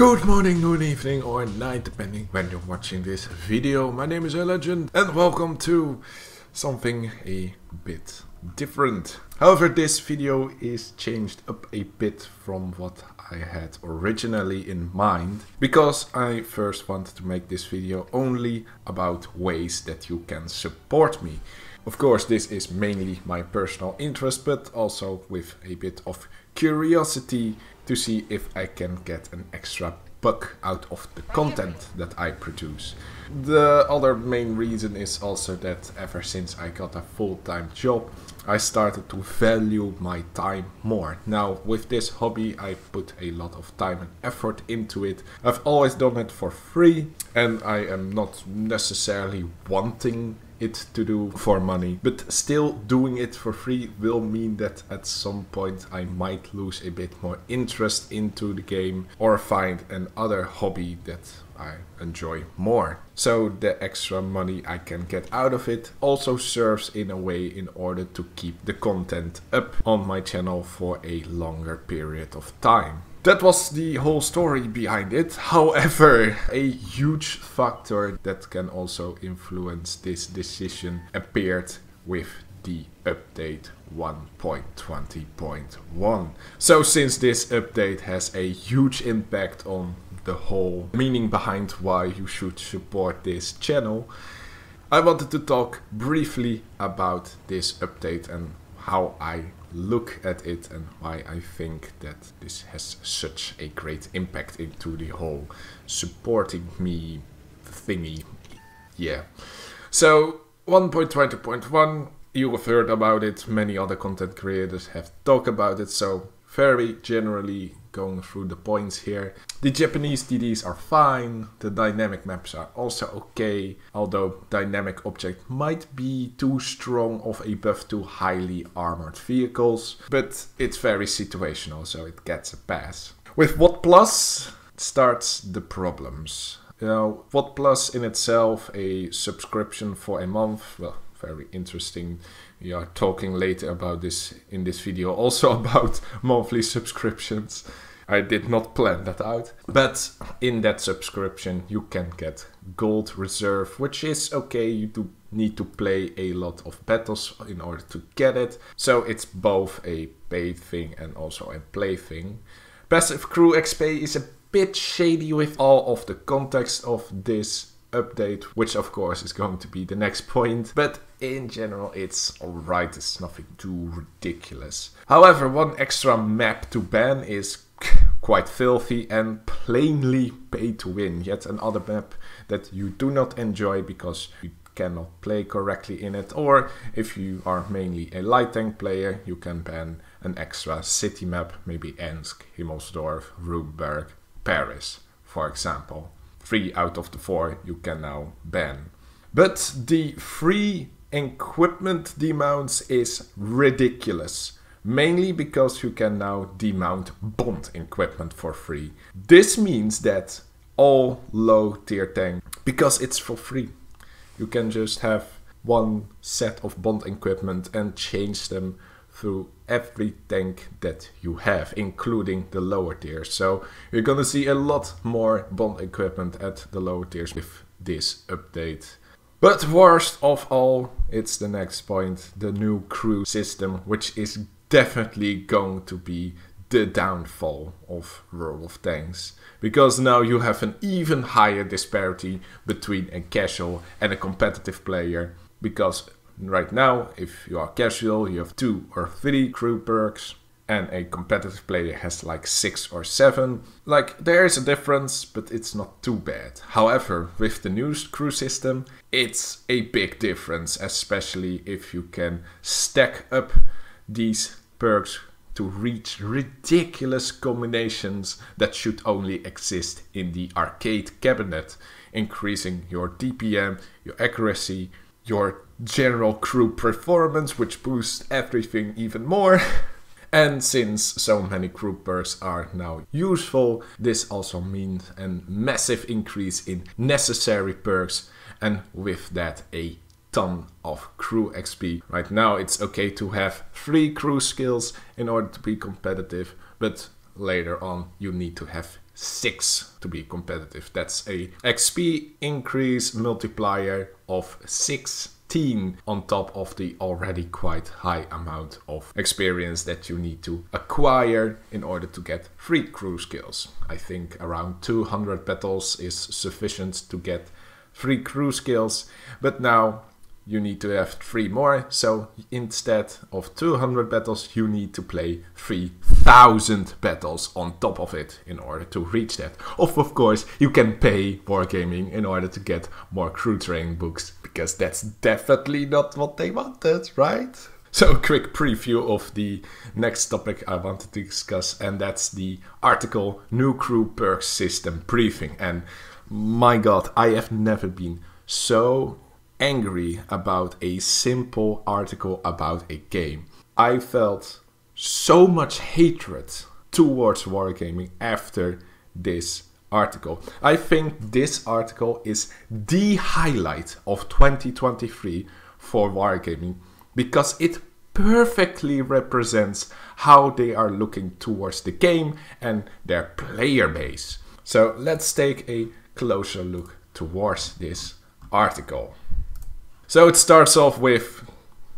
Good morning, good evening or night, depending when you're watching this video. My name is Legend and welcome to something a bit different. However, this video is changed up a bit from what I had originally in mind, because I first wanted to make this video only about ways that you can support me. Of course, this is mainly my personal interest, but also with a bit of curiosity to see if I can get an extra buck out of the content that I produce. The other main reason is also that ever since I got a full-time job, I started to value my time more. Now, with this hobby, I put a lot of time and effort into it. I've always done it for free, and I am not necessarily wanting it to do for money, but still doing it for free will mean that at some point I might lose a bit more interest into the game or find another hobby that I enjoy more. So the extra money I can get out of it also serves in a way in order to keep the content up on my channel for a longer period of time. That was the whole story behind it. However, a huge factor that can also influence this decision appeared with the update 1.20.1. So since this update has a huge impact on the whole meaning behind why you should support this channel, I wanted to talk briefly about this update and how I look at it and why I think that this has such a great impact into the whole supporting me thingy. Yeah. So 1.20.1, you have heard about it, many other content creators have talked about it, so very generally going through the points here. The Japanese TDs are fine, the dynamic maps are also okay, although dynamic object might be too strong of a buff to highly armored vehicles, but it's very situational, so it gets a pass. With What Plus starts the problems. You know, What Plus in itself, a subscription for a month, well, very interesting. We are talking later about this in this video, also about monthly subscriptions. I did not plan that out. But in that subscription you can get Gold Reserve, which is okay. You do need to play a lot of battles in order to get it. So it's both a paid thing and also a play thing. Passive Crew XP is a bit shady with all of the context of this update, which of course is going to be the next point, but in general it's alright, it's nothing too ridiculous. However, one extra map to ban is quite filthy and plainly pay to win. Yet another map that you do not enjoy because you cannot play correctly in it, or if you are mainly a light tank player, you can ban an extra city map, maybe Ensk, Himmelsdorf, Rubenberg, Paris, for example. 3 out of the 4 you can now ban. But the free equipment demounts is ridiculous. Mainly because you can now demount bond equipment for free. This means that all low tier tank, because it's for free, you can just have one set of bond equipment and change them through every tank that you have, including the lower tiers. So you're gonna see a lot more bond equipment at the lower tiers with this update. But worst of all, it's the next point, the new crew system, which is definitely going to be the downfall of World of Tanks. Because now you have an even higher disparity between a casual and a competitive player. Because right now, if you are casual, you have 2 or 3 crew perks, and a competitive player has like 6 or 7. Like, there is a difference, but it's not too bad. However, with the new crew system, it's a big difference, especially if you can stack up these perks to reach ridiculous combinations that should only exist in the arcade cabinet, increasing your DPM, your accuracy, your general crew performance, which boosts everything even more. And since so many crew perks are now useful, this also means a massive increase in necessary perks, and with that a ton of crew XP. Right now it's okay to have 3 crew skills in order to be competitive, but later on you need to have 6 to be competitive. That's a XP increase multiplier of 16 on top of the already quite high amount of experience that you need to acquire in order to get free crew skills. I think around 200 battles is sufficient to get free crew skills, but now you need to have 3 more, so instead of 200 battles you need to play 3000 battles on top of it in order to reach that. Of course you can pay Wargaming in order to get more crew training books, because that's definitely not what they wanted, right? So a quick preview of the next topic I wanted to discuss, and that's the article New Crew Perks System Briefing. And my god, I have never been so angry about a simple article about a game. I felt so much hatred towards Wargaming after this article. I think this article is the highlight of 2023 for Wargaming, because it perfectly represents how they are looking towards the game and their player base. So let's take a closer look towards this article. So it starts off with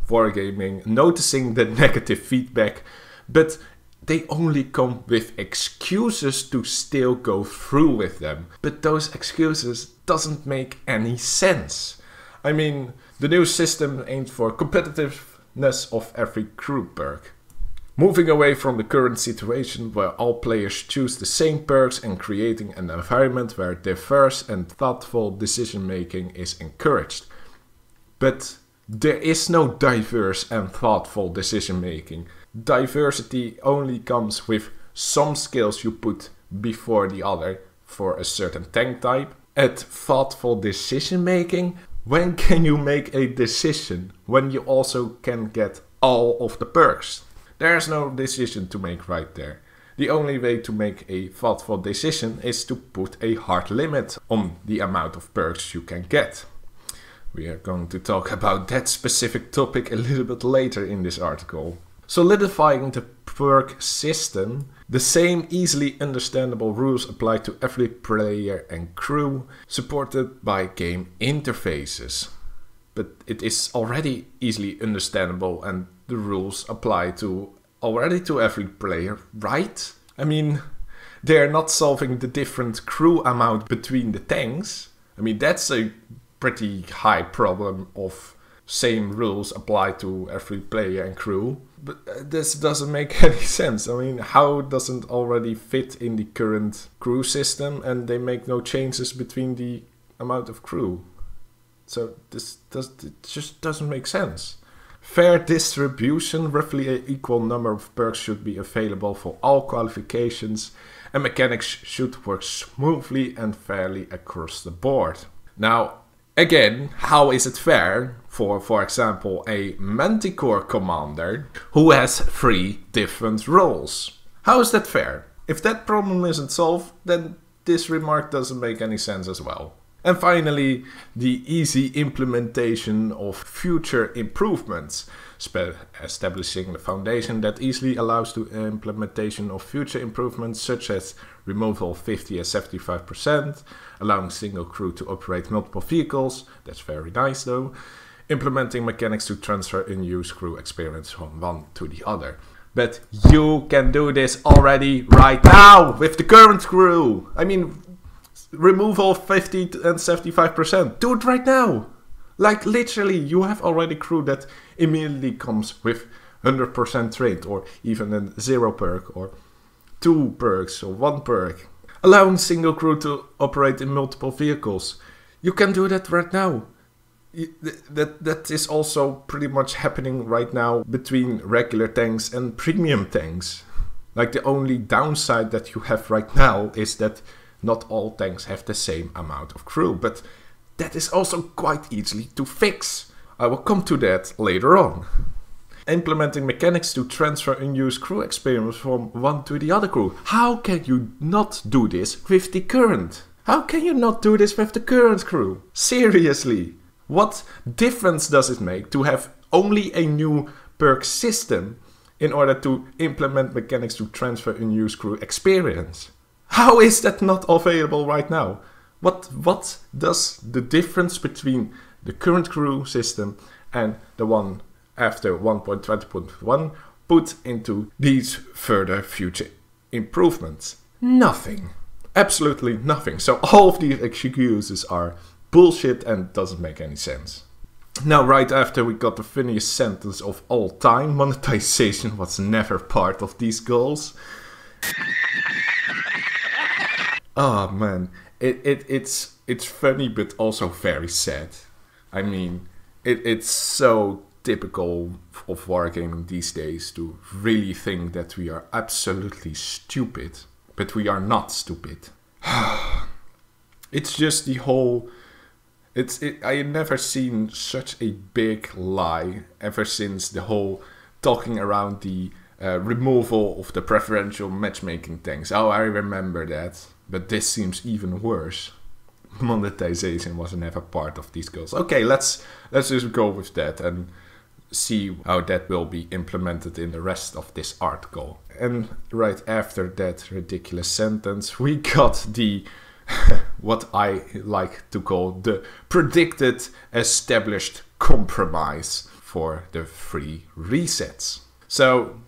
Wargaming noticing the negative feedback, but they only come with excuses to still go through with them. But those excuses doesn't make any sense. I mean, the new system aims for competitiveness of every crew perk, moving away from the current situation where all players choose the same perks and creating an environment where diverse and thoughtful decision making is encouraged. But there is no diverse and thoughtful decision making. Diversity only comes with some skills you put before the other for a certain tank type. At thoughtful decision making, when can you make a decision when you also can get all of the perks? There's no decision to make right there. The only way to make a thoughtful decision is to put a hard limit on the amount of perks you can get. We are going to talk about that specific topic a little bit later in this article. Solidifying the perk system, the same easily understandable rules apply to every player and crew, supported by game interfaces. But it is already easily understandable and the rules apply already to every player, right? I mean, they're not solving the different crew amount between the tanks. I mean, that's a pretty high problem of same rules apply to every player and crew. But this doesn't make any sense. I mean, how doesn't already fit in the current crew system and they make no changes between the amount of crew? So it just doesn't make sense. Fair distribution, roughly an equal number of perks should be available for all qualifications, and mechanics should work smoothly and fairly across the board. Now, again, how is it fair for example, a Manticore commander who has 3 different roles? How is that fair? If that problem isn't solved, then this remark doesn't make any sense as well. And finally, the easy implementation of future improvements, establishing the foundation that easily allows the implementation of future improvements such as removal of 50 and 75%, allowing single crew to operate multiple vehicles, that's very nice though, implementing mechanics to transfer unused crew experience from one to the other. But you can do this already right now with the current crew. I mean, removal of 50 and 75%. Do it right now. Like literally, you have already crew that immediately comes with 100% trained, or even a 0 perk, or 2 perks, or 1 perk. Allowing single crew to operate in multiple vehicles. You can do that right now. That is also pretty much happening right now between regular tanks and premium tanks. Like the only downside that you have right now is that not all tanks have the same amount of crew, but that is also quite easily to fix. I will come to that later on. Implementing mechanics to transfer unused crew experience from one to the other crew. How can you not do this with the current? How can you not do this with the current crew? Seriously, what difference does it make to have only a new perk system in order to implement mechanics to transfer unused crew experience? How is that not available right now? What does the difference between the current crew system and the one after 1.20.1 put into these further future improvements? Nothing. Absolutely nothing. So all of these excuses are bullshit and doesn't make any sense. Now, right after we got the funniest sentence of all time, monetization was never part of these goals. Oh man, it's funny but also very sad. I mean, it's so typical of Wargaming these days to really think that we are absolutely stupid, but we are not stupid. It's just the whole... I have never seen such a big lie ever since the whole talking around the removal of the preferential matchmaking tanks. Oh, I remember that. But this seems even worse. Monetization was never part of these goals. Okay, let's just go with that and see how that will be implemented in the rest of this article. And right after that ridiculous sentence, we got the what I like to call the predicted established compromise for the free resets. So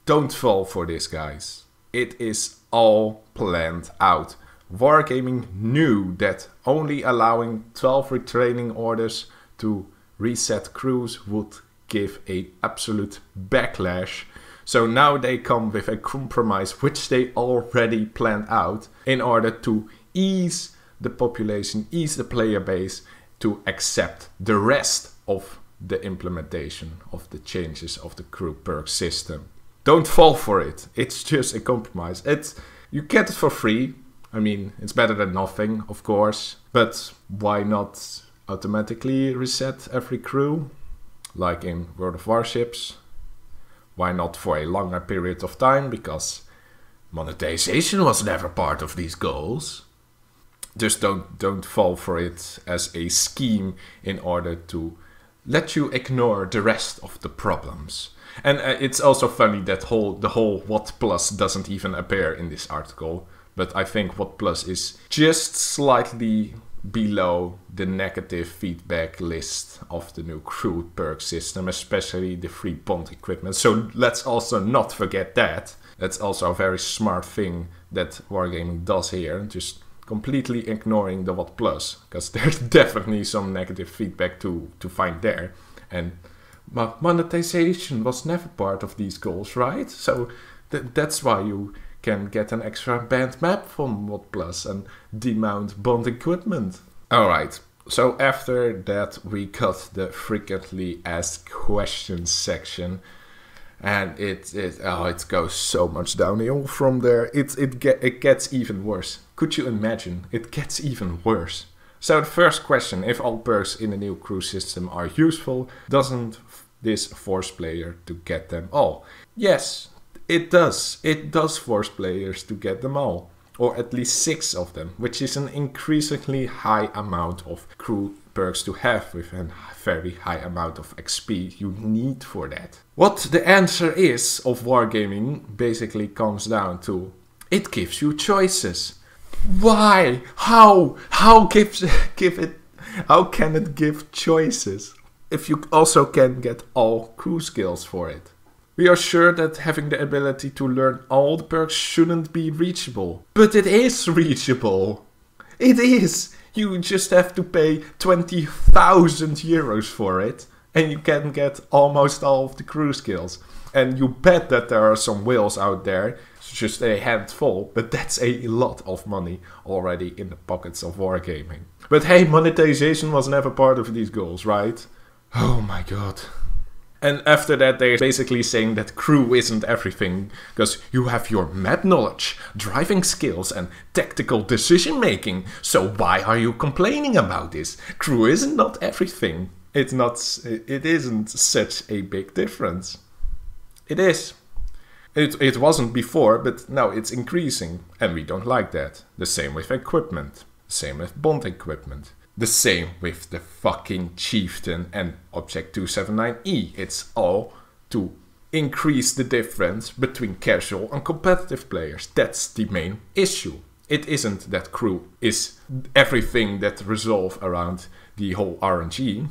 don't fall for this, guys. It is all planned out. Wargaming knew that only allowing 12 retraining orders to reset crews would give an absolute backlash. So now they come with a compromise which they already planned out in order to ease the population, ease the player base to accept the rest of the implementation of the changes of the crew perk system. Don't fall for it. It's just a compromise. You get it for free. I mean, it's better than nothing, of course. But why not automatically reset every crew? Like in World of Warships. Why not for a longer period of time? Because monetization was never part of these goals. Just don't fall for it as a scheme in order to let you ignore the rest of the problems. And it's also funny that the whole what plus doesn't even appear in this article. But I think what plus is just slightly below the negative feedback list of the new crew perk system, especially the free bond equipment. So let's also not forget that. That's also a very smart thing that Wargaming does here, just completely ignoring the what plus, because there's definitely some negative feedback to find there. And monetization was never part of these goals, right? So that's why you can get an extra band map from what plus and demount bond equipment. Alright, so after that we got the frequently asked questions section, and it goes so much downhill from there. It gets even worse. Could you imagine? It gets even worse. So the first question: if all perks in the new crew system are useful, doesn't this force player to get them all? Yes, it does. It does force players to get them all. Or at least 6 of them, which is an increasingly high amount of crew perks to have with a very high amount of XP you need for that. What the answer is of Wargaming basically comes down to: it gives you choices. Why? How? How can it give choices if you also can get all crew skills for it? We are sure that having the ability to learn all the perks shouldn't be reachable. But it is reachable. It is. You just have to pay 20,000 euros for it, and you can get almost all of the crew skills. And you bet that there are some whales out there, it's just a handful, but that's a lot of money already in the pockets of Wargaming. But hey, monetization was never part of these goals, right? Oh my god. And after that, they're basically saying that crew isn't everything, because you have your map knowledge, driving skills, and tactical decision making. So why are you complaining about this? Crew isn't not everything. It isn't such a big difference. It is. It wasn't before, but now it's increasing, and we don't like that. The same with equipment. The same with bond equipment. The same with the fucking Chieftain and Object 279E. It's all to increase the difference between casual and competitive players. That's the main issue. It isn't that crew is everything that resolve around the whole RNG,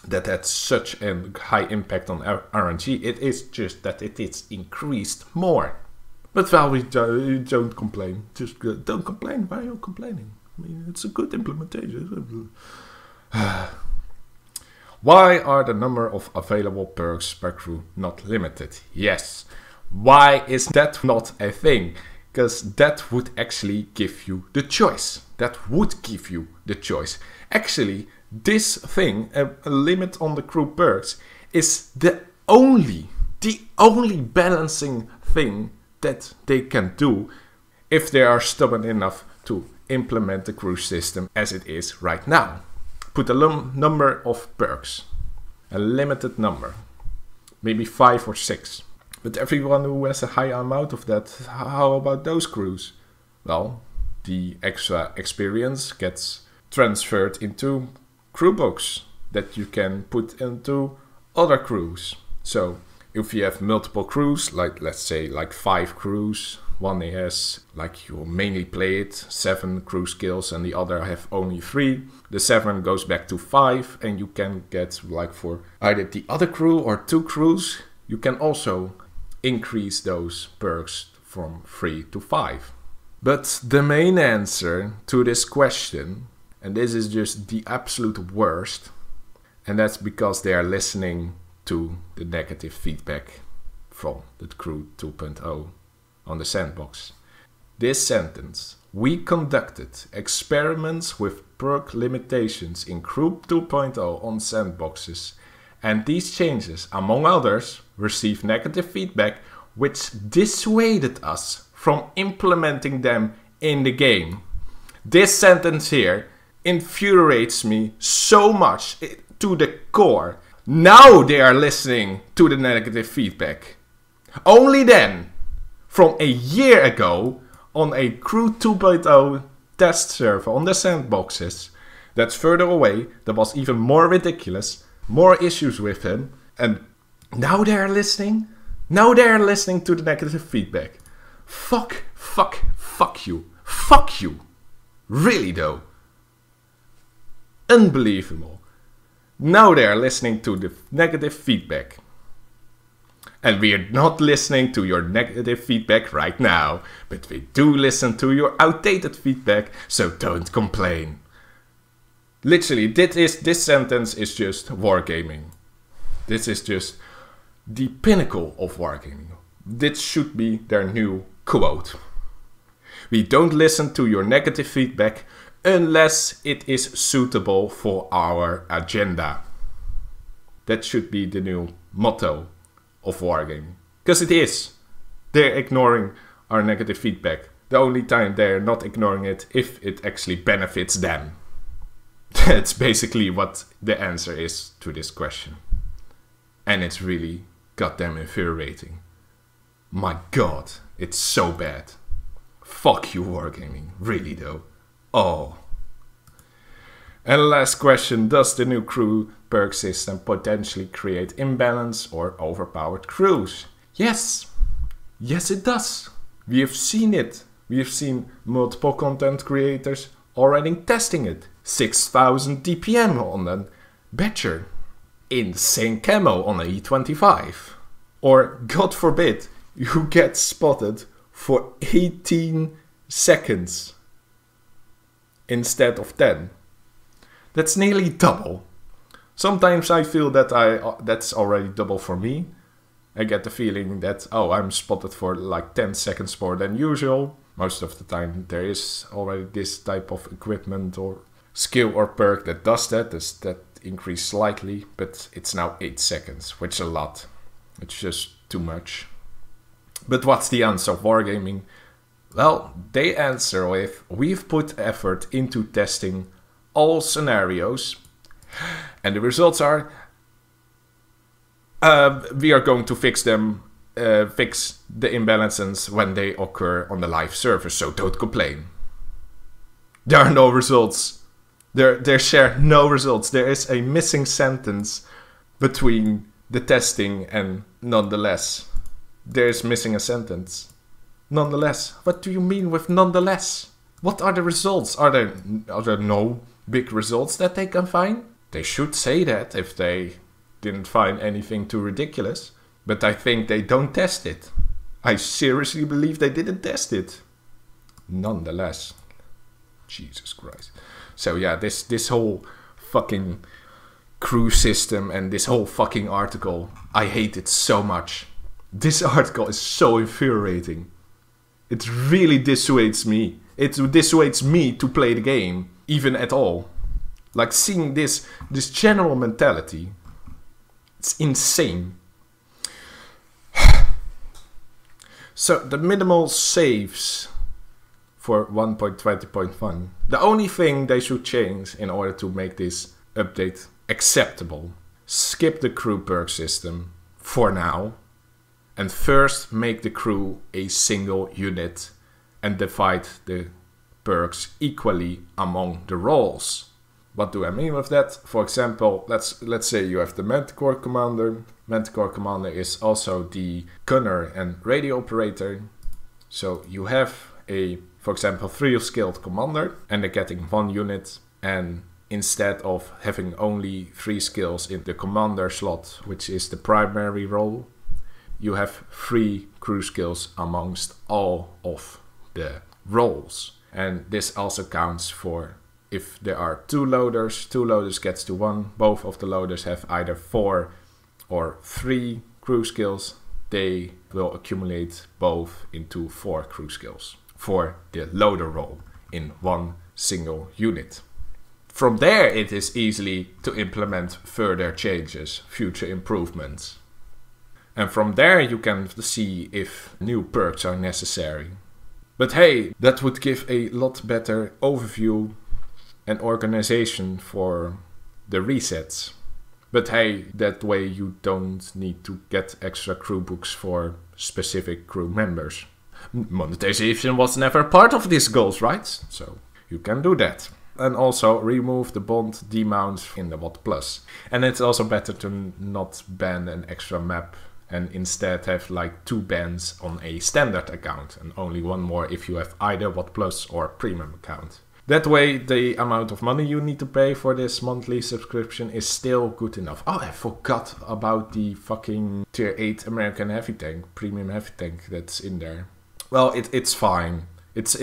that had such a high impact on RNG. It is just that it is increased more. But while we don't complain, just don't complain. Why are you complaining? I mean, it's a good implementation. Why are the number of available perks per crew not limited? Yes. Why is that not a thing? Because that would actually give you the choice. That would give you the choice. Actually, this thing, a limit on the crew perks, is the only balancing thing that they can do if they are stubborn enough to implement the crew system as it is right now. Put a number of perks, a limited number, maybe 5 or 6. But everyone who has a high amount of that, how about those crews? Well, the extra experience gets transferred into crew books that you can put into other crews. So if you have multiple crews, like let's say like 5 crews, one has, like you mainly play it, 7 crew skills and the other have only 3. The 7 goes back to 5 and you can get, like for either the other crew or 2 crews, you can also increase those perks from 3 to 5. But the main answer to this question, and this is just the absolute worst, and that's because they are listening to the negative feedback from the Crew 2.0 on the sandbox. This sentence: we conducted experiments with perk limitations in Crew 2.0 on sandboxes, and these changes, among others, received negative feedback which dissuaded us from implementing them in the game. This sentence here infuriates me so much to the core. Now they are listening to the negative feedback. Only then, from a year ago, on a Crew 2.0 test server on the sandboxes, that's further away, that was even more ridiculous, more issues with him, and now they are listening? Now they are listening to the negative feedback. Fuck you. Fuck you. Really though. Unbelievable. Now they are listening to the negative feedback. And we are not listening to your negative feedback right now, but we do listen to your outdated feedback, so don't complain. Literally, this sentence is just wargaming. This is just the pinnacle of wargaming. This should be their new quote. We don't listen to your negative feedback unless it is suitable for our agenda. That should be the new motto of wargaming. Because it is. They're ignoring our negative feedback. The only time they're not ignoring it if it actually benefits them. That's basically what the answer is to this question. And it's really goddamn infuriating. My god, it's so bad. Fuck you, wargaming. Really though. Oh. And the last question: does the new crew perk system potentially create imbalance or overpowered crews? Yes. Yes, it does. We have seen it. We have seen multiple content creators already testing it. 6000 DPM on a Badger. Insane camo on a E25. Or, God forbid, you get spotted for 18 seconds instead of 10. That's nearly double. Sometimes I feel that that's already double for me. I get the feeling that, oh, I'm spotted for like 10 seconds more than usual. Most of the time there is already this type of equipment or skill or perk that does that. That increased slightly, but it's now 8 seconds, which is a lot. It's just too much. But what's the answer of wargaming? Well, they answer with: we've put effort into testing all scenarios, and the results are we are going to fix them, fix the imbalances when they occur on the live server, so don't complain. There are no results. They share no results. There is a missing sentence between the testing and nonetheless. There's missing a sentence. Nonetheless. What do you mean with nonetheless? What are the results? Are there no big results that they can find? They should say that if they didn't find anything too ridiculous. But I think they don't test it. I seriously believe they didn't test it. Nonetheless. Jesus Christ. So yeah, this whole fucking crew system and this whole fucking article, I hate it so much. This article is so infuriating. It really dissuades me. It dissuades me to play the game, even at all. Like seeing this general mentality, it's insane. So the minimal saves for 1.20.1. The only thing they should change in order to make this update acceptable. Skip the crew perk system for now. And first make the crew a single unit and divide the perks equally among the roles. What do I mean with that? For example, let's say you have the Manticore Commander. Manticore Commander is also the gunner and radio operator. So you have for example, 3 skilled commander and they're getting 1 unit. And instead of having only 3 skills in the commander slot, which is the primary role, you have 3 crew skills amongst all of the roles. And this also counts for if there are 2 loaders gets to 1. Both of the loaders have either 4 or 3 crew skills. They will accumulate both into 4 crew skills for the loader role in 1 single unit. From there it is easy to implement further changes, future improvements. And from there you can see if new perks are necessary. But hey, that would give a lot better overview and organization for the resets. But hey, that way you don't need to get extra crew books for specific crew members. Monetization was never part of these goals, right? So you can do that. And also remove the bond demounts in the WOT Plus. And it's also better to not ban an extra map and instead have like 2 bans on a standard account and only 1 more if you have either WOT Plus or premium account. That way the amount of money you need to pay for this monthly subscription is still good enough. Oh, I forgot about the fucking tier 8 American heavy tank, premium heavy tank that's in there. Well, it's fine. It's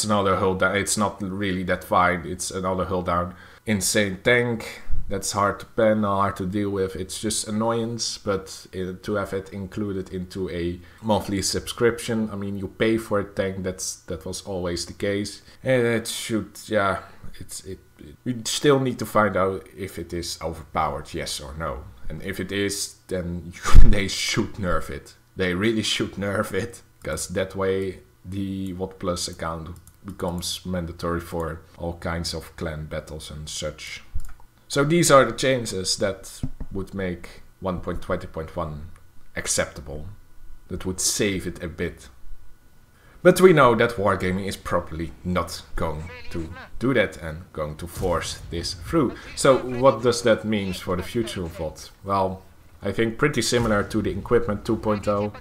another hull down. It's not really that fine. It's another hull down. Insane tank. That's hard to ban, hard to deal with. It's just annoyance, but to have it included into a monthly subscription, I mean, you pay for a tank. That was always the case, and it should, we still need to find out if it is overpowered, yes or no. And if it is, then they should nerf it. They really should nerf it, because that way the WOT Plus account becomes mandatory for all kinds of clan battles and such. So these are the changes that would make 1.20.1 acceptable. That would save it a bit. But we know that Wargaming is probably not going to do that and going to force this through. So what does that mean for the future of WOT? Well, I think pretty similar to the Equipment 2.0.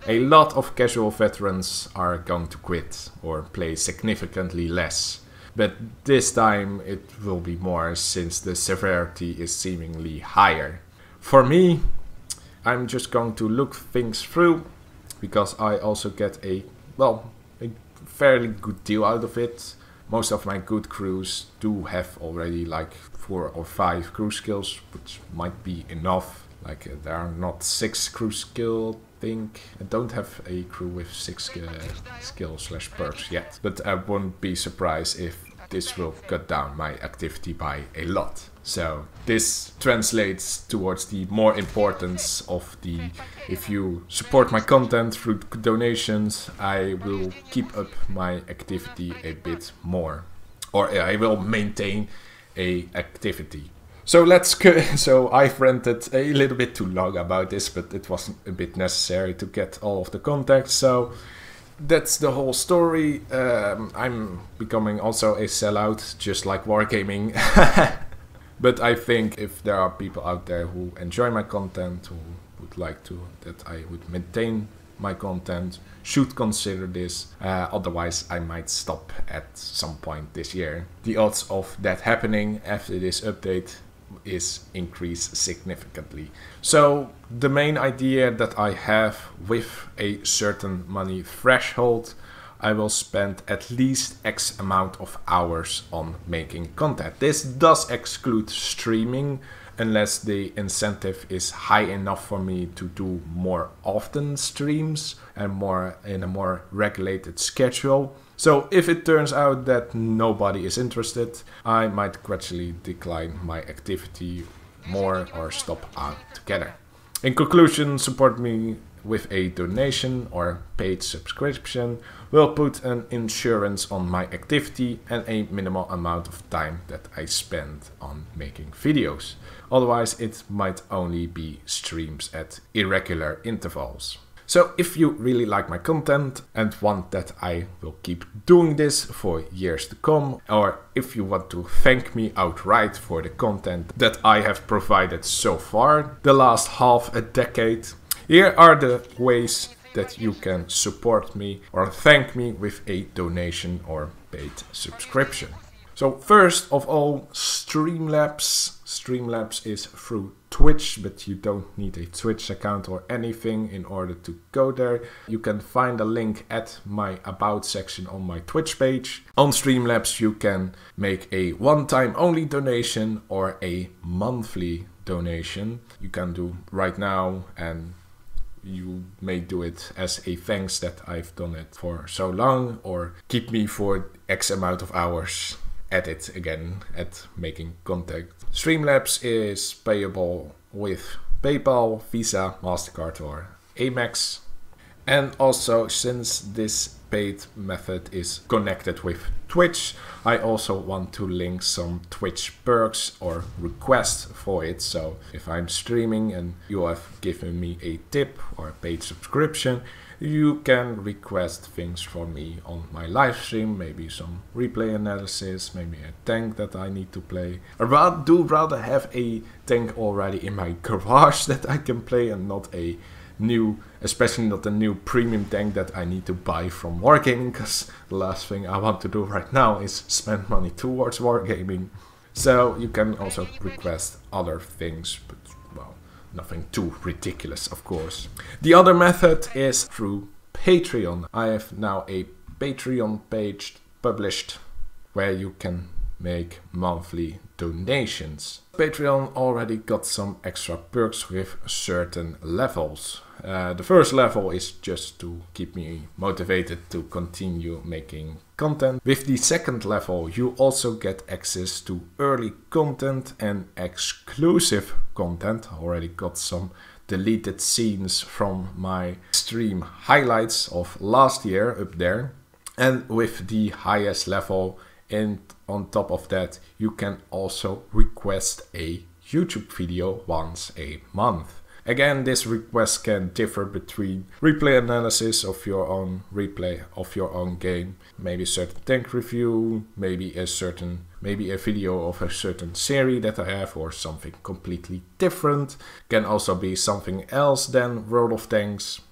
A lot of casual veterans are going to quit or play significantly less. But this time it will be more since the severity is seemingly higher. For me, I'm just going to look things through because I also get a fairly good deal out of it. Most of my good crews do have already like 4 or 5 crew skills, which might be enough. Like there are not 6 crew skill. I don't have a crew with 6 skill/perks yet, but I won't be surprised if this will cut down my activity by a lot. So this translates towards the more importance of if you support my content through donations, I will keep up my activity a bit more, or I will maintain a activity. So so I've ranted a little bit too long about this, but it was a bit necessary to get all of the context. So that's the whole story. I'm becoming also a sellout, just like Wargaming. But I think if there are people out there who enjoy my content, who would like that I would maintain my content should consider this, otherwise I might stop at some point this year. The odds of that happening after this update is increased significantly. So the main idea that I have with a certain money threshold, I will spend at least X amount of hours on making content. This does exclude streaming, unless the incentive is high enough for me to do more often streams and more in a more regulated schedule. So if it turns out that nobody is interested, I might gradually decline my activity more or stop altogether. In conclusion, support me with a donation or paid subscription will put an insurance on my activity and a minimal amount of time that I spend on making videos. Otherwise, it might only be streams at irregular intervals. So if you really like my content and want that I will keep doing this for years to come, or if you want to thank me outright for the content that I have provided so far, the last half a decade, here are the ways that you can support me or thank me with a donation or paid subscription. So first of all, Streamlabs. Streamlabs is through Twitch, but you don't need a Twitch account or anything in order to go there. You can find a link at my About section on my Twitch page. On Streamlabs you can make a one-time only donation or a monthly donation. You can do right now, and you may do it as a thanks that I've done it for so long, or keep me for X amount of hours at it again, at making content. Streamlabs is payable with PayPal, Visa, MasterCard or Amex. And also, since this paid method is connected with Twitch, I also want to link some Twitch perks or requests for it. So if I'm streaming and you have given me a tip or a paid subscription, you can request things from me on my live stream, maybe some replay analysis, maybe a tank that I need to play. I rather have a tank already in my garage that I can play, and not a new, especially not a new premium tank that I need to buy from Wargaming, because the last thing I want to do right now is spend money towards Wargaming. So you can also request other things, but well, nothing too ridiculous, of course. The other method is through Patreon. I have now a Patreon page published where you can make monthly donations. Patreon already got some extra perks with certain levels. The first level is just to keep me motivated to continue making content. With the second level, you also get access to early content and exclusive content. I already got some deleted scenes from my stream highlights of last year up there. And with the highest level, and on top of that, you can also request a YouTube video once a month. Again, this request can differ between replay analysis of your own replay of your own game, maybe a certain tank review, maybe a video of a certain series that I have, or something completely different. Can also be something else than World of Tanks.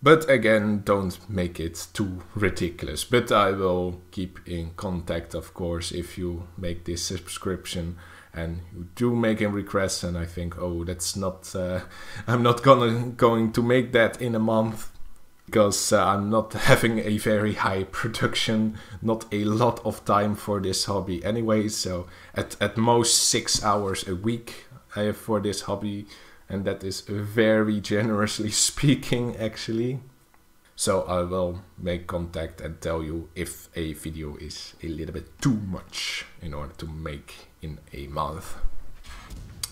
But again, don't make it too ridiculous. But I will keep in contact, of course, if you make this subscription and you do make a request and I think, oh, that's not, I'm not going to make that in a month, because I'm not having a very high production, not a lot of time for this hobby anyway. So at most 6 hours a week I have for this hobby. And that is very generously speaking, actually. So I will make contact and tell you if a video is a little bit too much in order to make in a month.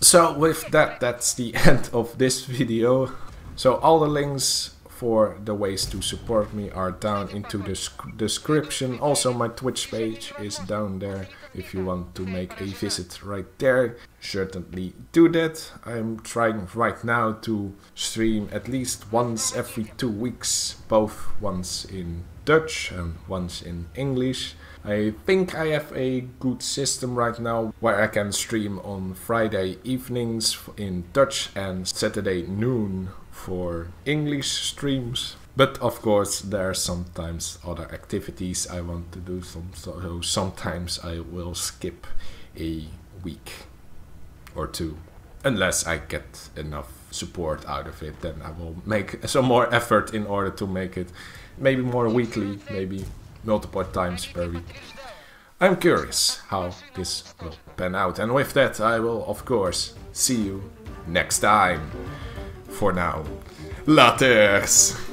So with that, that's the end of this video. So all the links for the ways to support me are down into the description. Also, my Twitch page is down there. If you want to make a visit right there, certainly do that. I'm trying right now to stream at least once every 2 weeks, both once in Dutch and once in English. I think I have a good system right now where I can stream on Friday evenings in Dutch and Saturday noon for English streams. But of course there are sometimes other activities I want to do, so sometimes I will skip a week or two. Unless I get enough support out of it, then I will make some more effort in order to make it maybe more weekly, maybe multiple times per week. I'm curious how this will pan out, and with that I will of course see you next time. For now, laters!